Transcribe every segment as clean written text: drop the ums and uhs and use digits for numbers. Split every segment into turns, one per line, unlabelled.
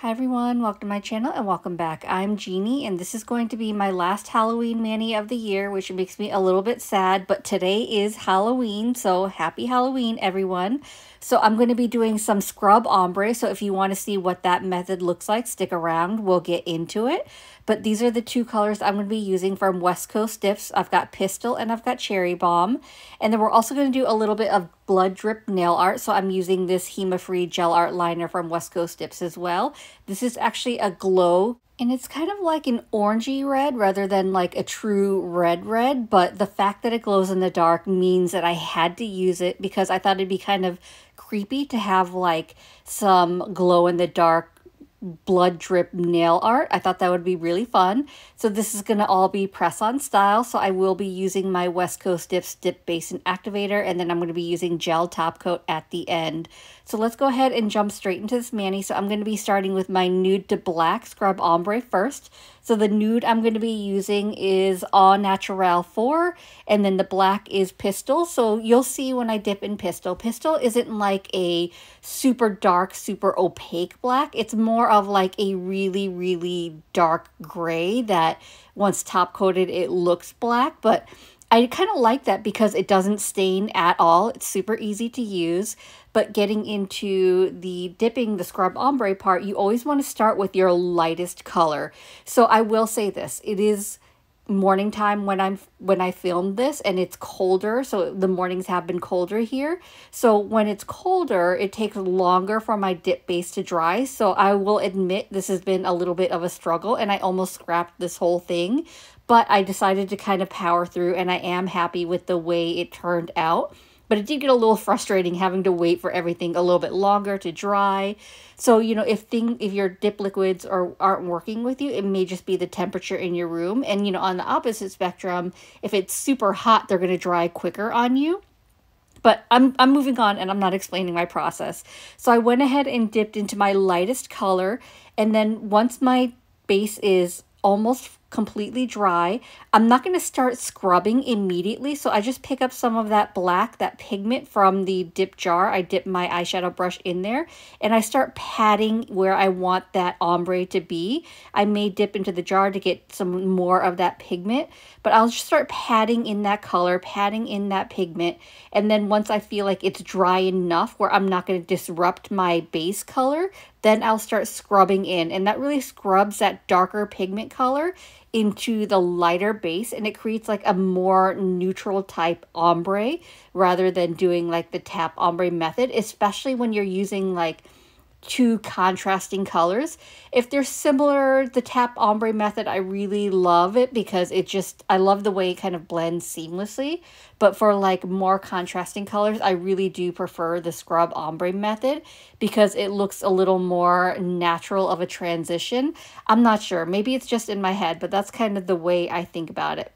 Hi everyone, welcome to my channel and welcome back. I'm Jeannie and this is going to be my last Halloween mani of the year, which makes me a little bit sad, but today is Halloween, so happy Halloween everyone. So I'm going to be doing some scrub ombre, so if you want to see what that method looks like, stick around, we'll get into it. But these are the two colors I'm going to be using from West Coast Dips. I've got Pistol and I've got Cherry Bomb. And then we're also going to do a little bit of blood drip nail art, so I'm using this HEMA-free gel art liner from West Coast Dips as well. This is actually a glow, and it's kind of like an orangey red rather than like a true red, but the fact that it glows in the dark means that I had to use it because I thought it'd be kind of creepy to have like some glow in the dark blood drip nail art. I thought that would be really fun. So this is going to all be press on style. So I will be using my West Coast Dips dip base and activator, and then I'm going to be using gel top coat at the end. So let's go ahead and jump straight into this mani. So I'm going to be starting with my nude to black scrub ombre first. So the nude I'm going to be using is All Naturel 4, and then the black is Pistol. So you'll see when I dip in Pistol, Pistol isn't like a super dark, super opaque black. It's more of like a really dark gray that once top coated, it looks black, but I kind of like that because it doesn't stain at all. It's super easy to use. But getting into the dipping the scrub ombre part, you always want to start with your lightest color. So I will say this, it is morning time when I filmed this and it's colder, so the mornings have been colder here. So when it's colder, it takes longer for my dip base to dry. So I will admit this has been a little bit of a struggle and I almost scrapped this whole thing, but I decided to kind of power through and I am happy with the way it turned out. But it did get a little frustrating having to wait for everything a little bit longer to dry. So, you know, if your dip liquids aren't working with you, it may just be the temperature in your room. And, you know, on the opposite spectrum, if it's super hot, they're going to dry quicker on you. But I'm moving on and I'm not explaining my process. So I went ahead and dipped into my lightest color. And then once my base is almost completely dry, I'm not going to start scrubbing immediately. So I just pick up some of that black, that pigment from the dip jar. I dip my eyeshadow brush in there and I start patting where I want that ombre to be. I may dip into the jar to get some more of that pigment, but I'll just start patting in that color, patting in that pigment. And then once I feel like it's dry enough where I'm not going to disrupt my base color, then I'll start scrubbing in, and that really scrubs that darker pigment color into the lighter base, and it creates like a more neutral type ombre rather than doing like the tap ombre method, especially when you're using like two contrasting colors. If they're similar, the tap ombre method, I really love it because I love the way it kind of blends seamlessly. But for like more contrasting colors, I really do prefer the scrub ombre method because it looks a little more natural of a transition. I'm not sure, maybe it's just in my head, but that's kind of the way I think about it.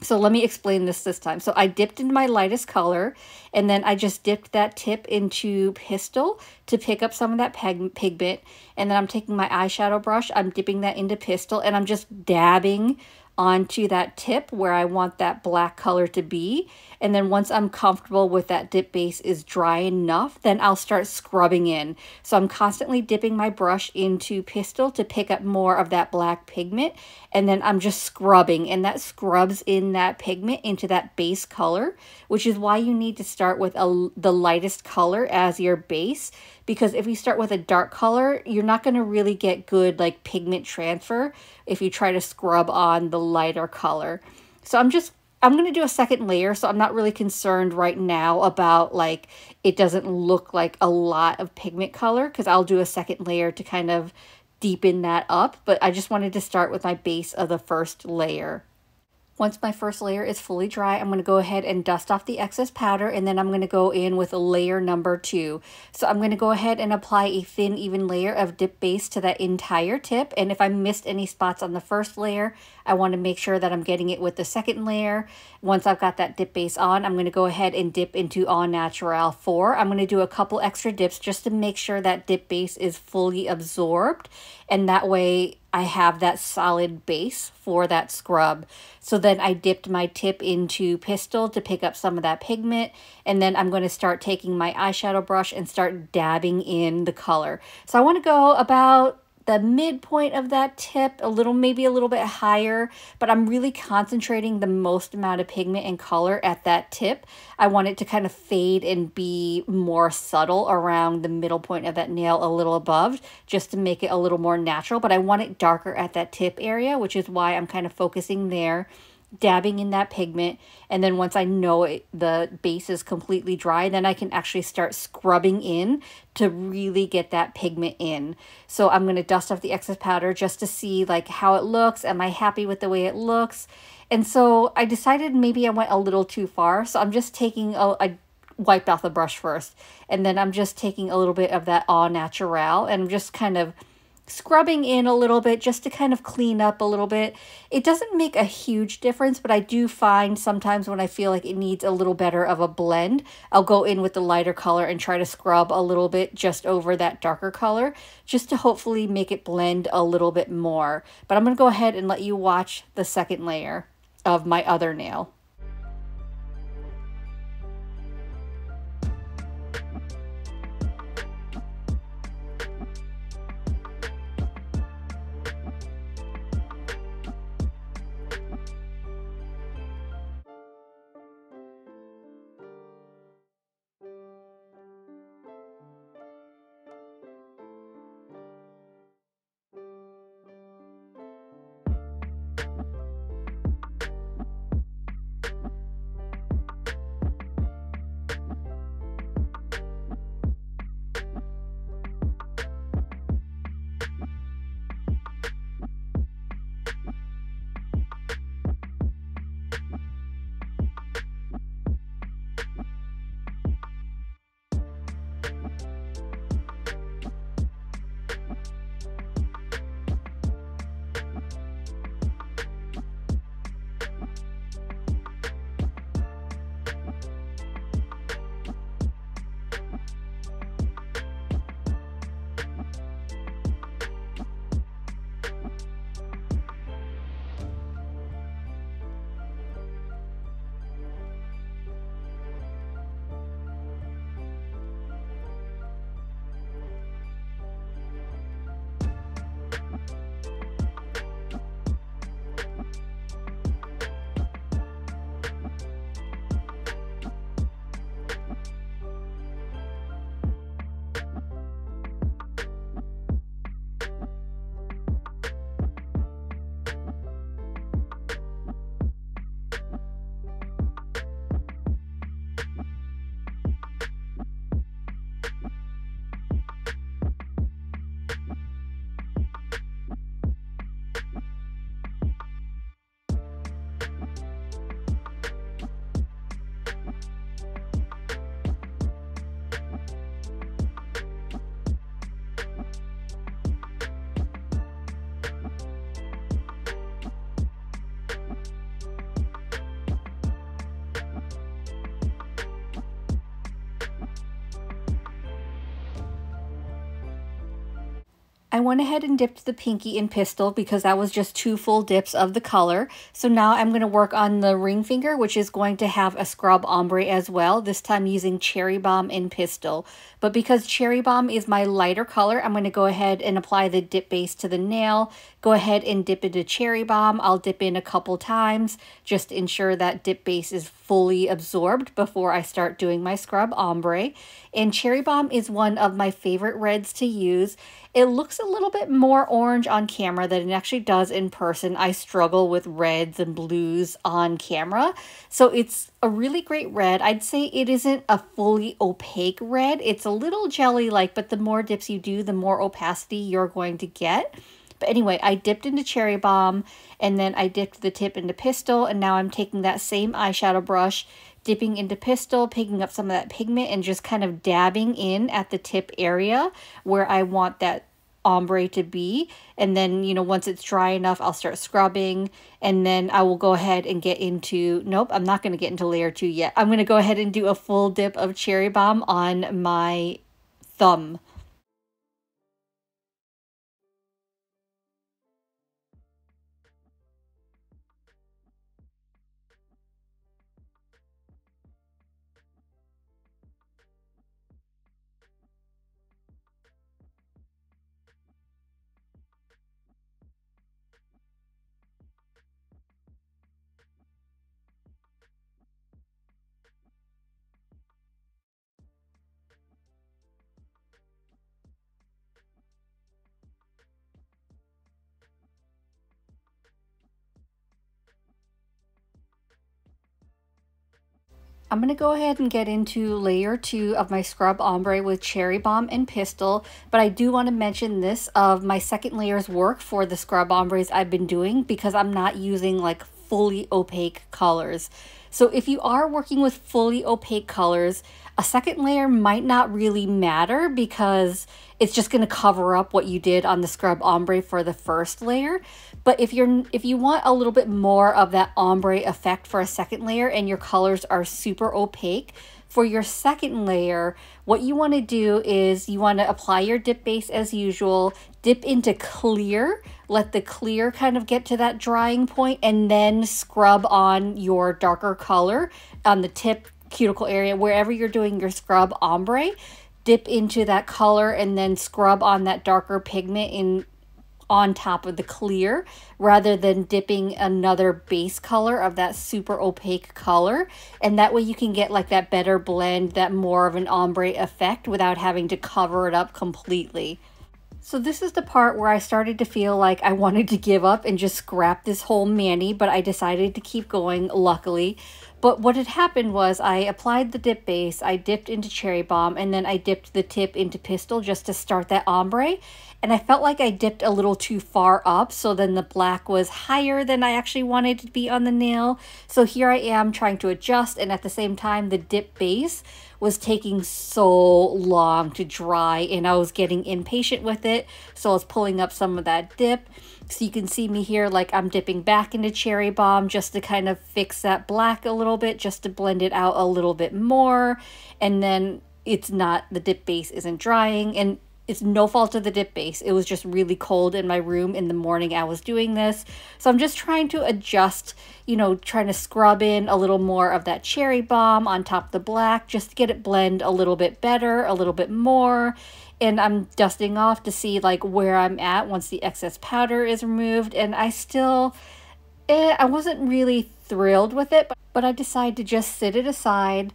So let me explain this time. So I dipped into my lightest color, and then I just dipped that tip into Pistol to pick up some of that pigment. And then I'm taking my eyeshadow brush, I'm dipping that into Pistol, and I'm just dabbing onto that tip where I want that black color to be. And then once I'm comfortable with that dip base is dry enough, then I'll start scrubbing in. So I'm constantly dipping my brush into Pistol to pick up more of that black pigment. And then I'm just scrubbing, and that scrubs in that pigment into that base color, which is why you need to start with the lightest color as your base. Because if you start with a dark color, you're not going to really get good like pigment transfer if you try to scrub on the lighter color. So I'm going to do a second layer, so I'm not really concerned right now about like it doesn't look like a lot of pigment color, because I'll do a second layer to kind of deepen that up. But I just wanted to start with my base of the first layer. Once my first layer is fully dry, I'm going to go ahead and dust off the excess powder, and then I'm going to go in with layer number 2. So I'm going to go ahead and apply a thin, even layer of dip base to that entire tip. And if I missed any spots on the first layer, I want to make sure that I'm getting it with the second layer. Once I've got that dip base on, I'm going to go ahead and dip into All Naturel 4. I'm going to do a couple extra dips just to make sure that dip base is fully absorbed, and that way I have that solid base for that scrub. So then I dipped my tip into Pistol to pick up some of that pigment, and then I'm going to start taking my eyeshadow brush and start dabbing in the color. So I want to go about the midpoint of that tip, a little, maybe a little bit higher, but I'm really concentrating the most amount of pigment and color at that tip. I want it to kind of fade and be more subtle around the middle point of that nail, a little above, just to make it a little more natural, but I want it darker at that tip area, which is why I'm kind of focusing there, dabbing in that pigment. And then once I know the base is completely dry, then I can actually start scrubbing in to really get that pigment in. So I'm going to dust off the excess powder just to see like how it looks. Am I happy with the way it looks? And so I decided maybe I went a little too far. So I'm just taking I wiped off the brush first, and then I'm just taking a little bit of that Au Naturel, and I'm just kind of scrubbing in a little bit just to kind of clean up a little bit. It doesn't make a huge difference, but I do find sometimes when I feel like it needs a little better of a blend, I'll go in with the lighter color and try to scrub a little bit just over that darker color, just to hopefully make it blend a little bit more. But I'm going to go ahead and let you watch the second layer of my other nail. I went ahead and dipped the pinky in Pistol because that was just 2 full dips of the color. So now I'm going to work on the ring finger, which is going to have a scrub ombre as well, this time using Cherry Balm in Pistol. But because Cherry Balm is my lighter color, I'm going to go ahead and apply the dip base to the nail. Go ahead and dip into Cherry Balm. I'll dip in a couple times just to ensure that dip base is fully absorbed before I start doing my scrub ombre. And Cherry Balm is one of my favorite reds to use. It looks a little bit more orange on camera than it actually does in person. I struggle with reds and blues on camera. So it's a really great red. I'd say it isn't a fully opaque red. It's a little jelly-like, but the more dips you do, the more opacity you're going to get. But anyway, I dipped into Cherry Balm, and then I dipped the tip into Pistol, and now I'm taking that same eyeshadow brush, dipping into Pistol, picking up some of that pigment, and just kind of dabbing in at the tip area where I want that ombre to be. And then, you know, once it's dry enough, I'll start scrubbing, and then I will go ahead and get into, nope, I'm not going to get into layer 2 yet. I'm going to go ahead and do a full dip of Cherry Balm on my thumb. I'm going to go ahead and get into layer 2 of my scrub ombre with Cherry Bomb and Pistil, but I do want to mention this of my second layer's work for the scrub ombres I've been doing because I'm not using like fully opaque colors. So if you are working with fully opaque colors, a second layer might not really matter because it's just going to cover up what you did on the scrub ombre for the first layer. But if you want a little bit more of that ombre effect for a second layer and your colors are super opaque, for your second layer, what you want to do is you want to apply your dip base as usual, dip into clear, let the clear kind of get to that drying point, and then scrub on your darker color on the tip, cuticle area, wherever you're doing your scrub ombre. Dip into that color and then scrub on that darker pigment on top of the clear rather than dipping another base color of that super opaque color. And that way you can get like that better blend, that more of an ombre effect without having to cover it up completely. So this is the part where I started to feel like I wanted to give up and just scrap this whole mani, but I decided to keep going, luckily. But what had happened was I applied the dip base, I dipped into Cherry Bomb, and then I dipped the tip into Pistil just to start that ombre. And I felt like I dipped a little too far up, so then the black was higher than I actually wanted to be on the nail. So here I am trying to adjust, and at the same time the dip base was taking so long to dry and I was getting impatient with it. So I was pulling up some of that dip. So you can see me here like I'm dipping back into Cherry Bomb just to kind of fix that black a little bit, just to blend it out a little bit more. And then the dip base isn't drying, and it's no fault of the dip base. It was just really cold in my room in the morning I was doing this. So I'm just trying to adjust, you know, trying to scrub in a little more of that Cherry Bomb on top of the black just to get it blend a little bit better, a little bit more. And I'm dusting off to see like where I'm at once the excess powder is removed. And I still, I wasn't really thrilled with it, but I decided to just sit it aside,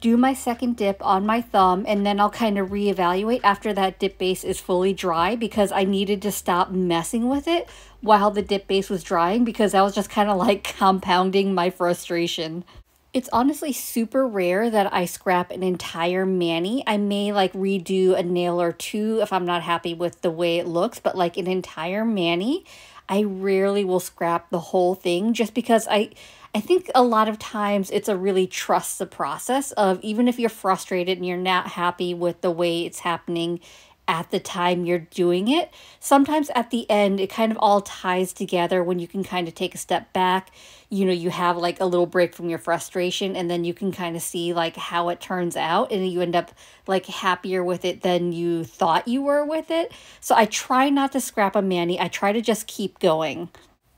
do my second dip on my thumb, and then I'll kind of reevaluate after that dip base is fully dry because I needed to stop messing with it while the dip base was drying because I was just kind of like compounding my frustration. It's honestly super rare that I scrap an entire mani. I may like redo a nail or two if I'm not happy with the way it looks, but like an entire mani, I rarely will scrap the whole thing just because I think a lot of times it's a really trust the process of, even if you're frustrated and you're not happy with the way it's happening at the time you're doing it, sometimes at the end it kind of all ties together when you can kind of take a step back. You know, you have like a little break from your frustration and then you can kind of see like how it turns out and you end up like happier with it than you thought you were with it. So I try not to scrap a mani. I try to just keep going.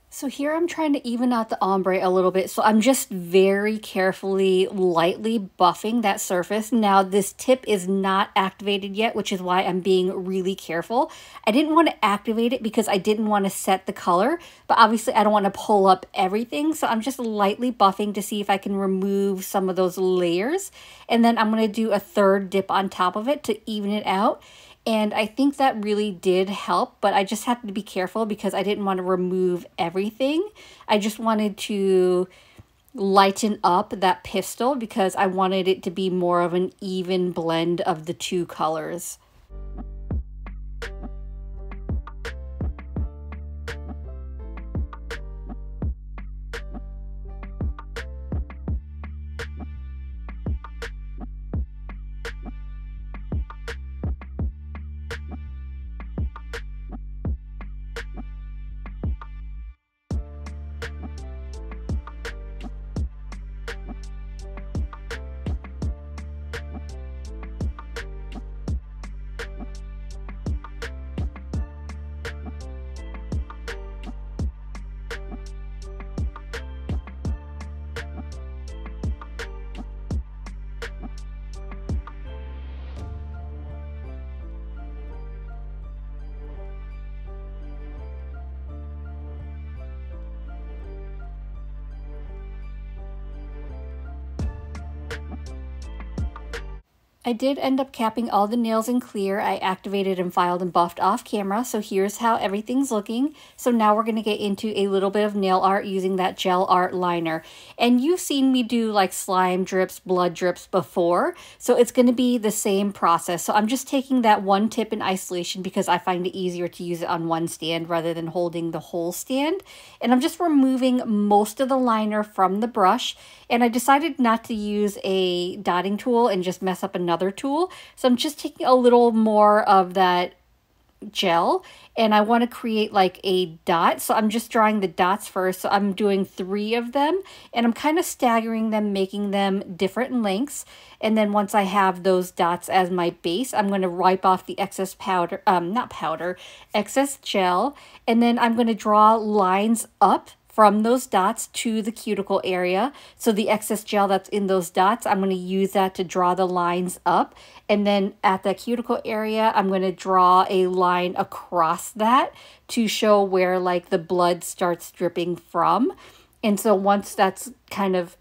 So here I'm trying to even out the ombre a little bit. So I'm just very carefully, lightly buffing that surface. Now this tip is not activated yet, which is why I'm being really careful. I didn't want to activate it because I didn't want to set the color, but obviously I don't want to pull up everything. So I'm just lightly buffing to see if I can remove some of those layers. And then I'm going to do a third dip on top of it to even it out. And I think that really did help, but I just had to be careful because I didn't want to remove everything. I just wanted to lighten up that pistil because I wanted it to be more of an even blend of the two colors. I did end up capping all the nails in clear. I activated and filed and buffed off camera, so here's how everything's looking. So now we're going to get into a little bit of nail art using that gel art liner. And you've seen me do like slime drips, blood drips before, so it's going to be the same process. So I'm just taking that one tip in isolation because I find it easier to use it on one stand rather than holding the whole stand. And I'm just removing most of the liner from the brush. And I decided not to use a dotting tool and just mess up another tool. So I'm just taking a little more of that gel and I want to create like a dot. So I'm just drawing the dots first. So I'm doing 3 of them and I'm kind of staggering them, making them different lengths. And then once I have those dots as my base, I'm going to wipe off the excess powder, excess gel. And then I'm going to draw lines up from those dots to the cuticle area. So the excess gel that's in those dots, I'm going to use that to draw the lines up. And then at the cuticle area, I'm going to draw a line across that to show where like the blood starts dripping from. And so once I've kind of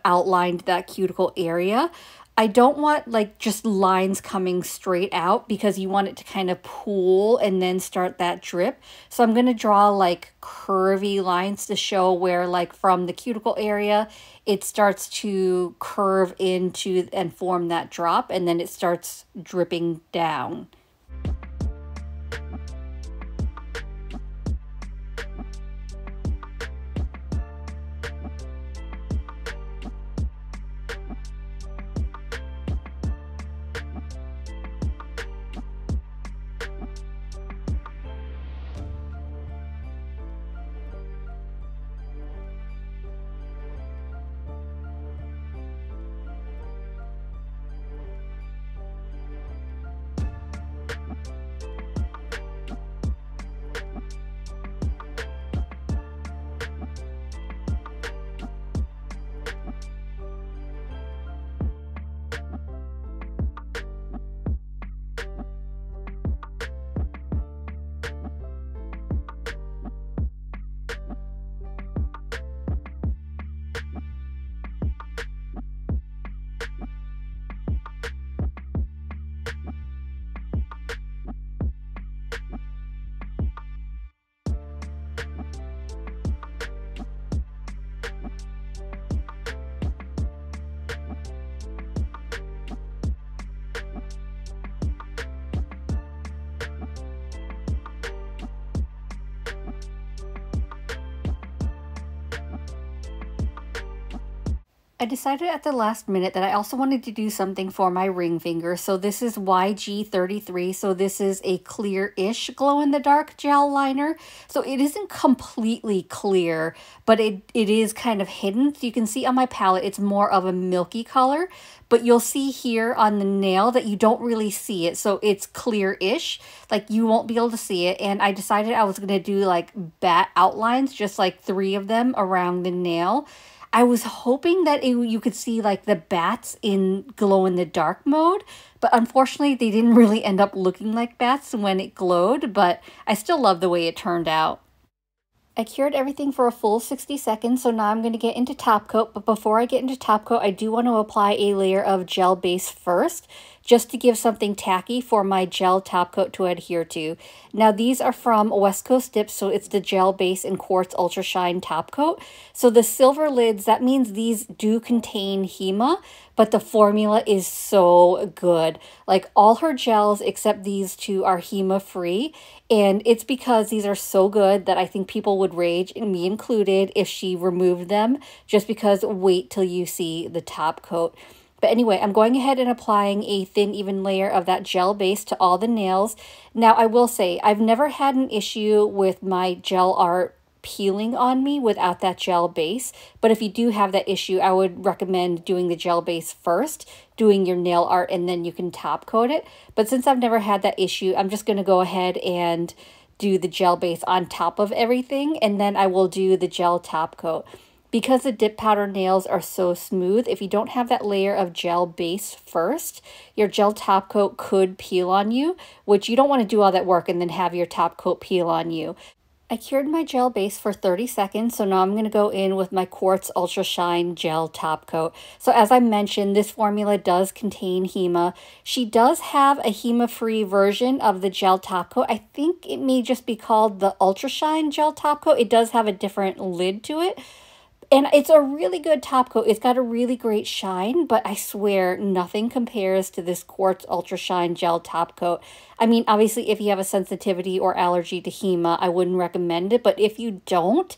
outlined that cuticle area, I don't want like just lines coming straight out because you want it to kind of pool and then start that drip. So I'm going to draw like curvy lines to show where like from the cuticle area, it starts to curve into and form that drop and then it starts dripping down. I decided at the last minute that I also wanted to do something for my ring finger. So this is YG33. So this is a clear-ish glow-in-the-dark gel liner. So it isn't completely clear, but it is kind of hidden. So you can see on my palette, it's more of a milky color. But you'll see here on the nail that you don't really see it. So it's clear-ish, like you won't be able to see it. And I decided I was going to do like bat outlines, just like 3 of them around the nail. I was hoping that you could see like the bats in glow-in-the-dark mode, but unfortunately they didn't really end up looking like bats when it glowed, but I still love the way it turned out. I cured everything for a full 60 seconds, so now I'm going to get into top coat. But before I get into top coat, I do want to apply a layer of gel base first, just to give something tacky for my gel top coat to adhere to. Now these are from West Coast Dips, so it's the gel base and Quartz Ultra Shine top coat. So the silver lids, that means these do contain HEMA, but the formula is so good. Like all her gels except these 2 are HEMA free, and it's because these are so good that I think people would rage, and me included, if she removed them, just because wait till you see the top coat. But anyway, I'm going ahead and applying a thin, even layer of that gel base to all the nails. Now, I will say, I've never had an issue with my gel art peeling on me without that gel base. But if you do have that issue, I would recommend doing the gel base first, doing your nail art, and then you can top coat it. But since I've never had that issue, I'm just going to go ahead and do the gel base on top of everything, and then I will do the gel top coat. Because the dip powder nails are so smooth, if you don't have that layer of gel base first, your gel top coat could peel on you, which you don't want to do all that work and then have your top coat peel on you. I cured my gel base for 30 seconds, so now I'm going to go in with my Quartz Ultra Shine Gel Top Coat. So as I mentioned, this formula does contain HEMA. She does have a HEMA-free version of the gel top coat. I think it may just be called the Ultra Shine Gel Top Coat. It does have a different lid to it. And it's a really good top coat. It's got a really great shine, but I swear nothing compares to this Quartz Ultra Shine Gel Top Coat. I mean, obviously, if you have a sensitivity or allergy to HEMA, I wouldn't recommend it. But if you don't,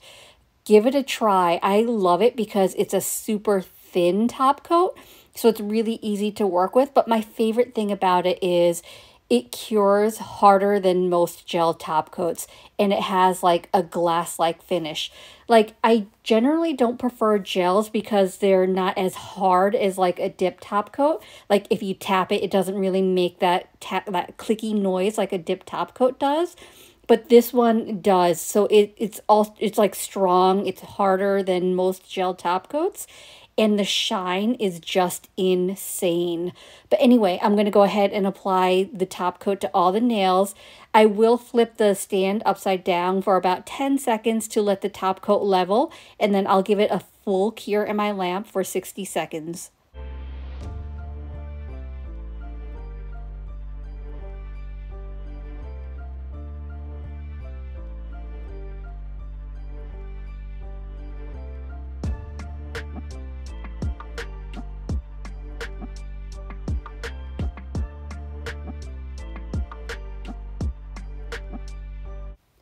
give it a try. I love it because it's a super thin top coat, so it's really easy to work with. But my favorite thing about it is it cures harder than most gel top coats, and it has like a glass-like finish. Like, I generally don't prefer gels because they're not as hard as like a dip top coat. Like, if you tap it, it doesn't really make that clicky noise like a dip top coat does. But this one does. So it's like strong. It's harder than most gel top coats. And the shine is just insane. But anyway, I'm going to go ahead and apply the top coat to all the nails. I will flip the stand upside down for about 10 seconds to let the top coat level, and then I'll give it a full cure in my lamp for 60 seconds.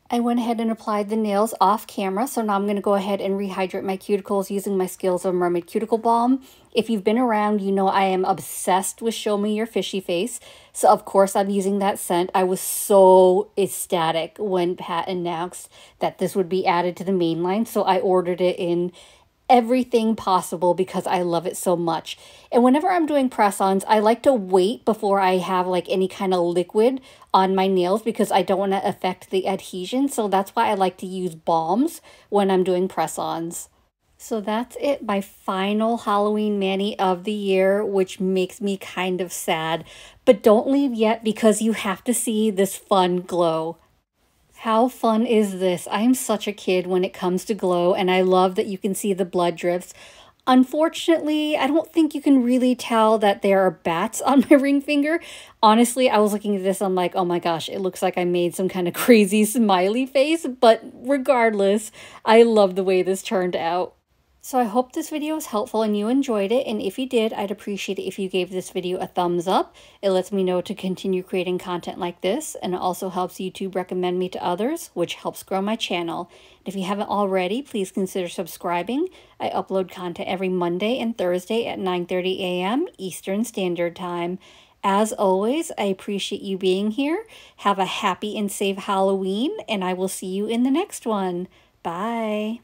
I went ahead and applied the nails off camera, so now I'm going to go ahead and rehydrate my cuticles using my Skills of Mermaid Cuticle Balm. If you've been around, you know I am obsessed with Show Me Your Fishy Face, so of course I'm using that scent. I was so ecstatic when Pat announced that this would be added to the main line, so I ordered it in everything possible because I love it so much. And whenever I'm doing press-ons, I like to wait before I have like any kind of liquid on my nails because I don't want to affect the adhesion. So that's why I like to use balms when I'm doing press-ons. So that's it, my final Halloween mani of the year, which makes me kind of sad. But don't leave yet because you have to see this fun glow. How fun is this? I'm such a kid when it comes to glow, and I love that you can see the blood drips. Unfortunately, I don't think you can really tell that there are bats on my ring finger. Honestly, I was looking at this, I'm like, oh my gosh, it looks like I made some kind of crazy smiley face, but regardless, I love the way this turned out. So I hope this video was helpful and you enjoyed it, and if you did, I'd appreciate it if you gave this video a thumbs up. It lets me know to continue creating content like this, and it also helps YouTube recommend me to others, which helps grow my channel. If you haven't already, please consider subscribing. I upload content every Monday and Thursday at 9:30 a.m. Eastern Standard Time. As always, I appreciate you being here. Have a happy and safe Halloween, and I will see you in the next one. Bye!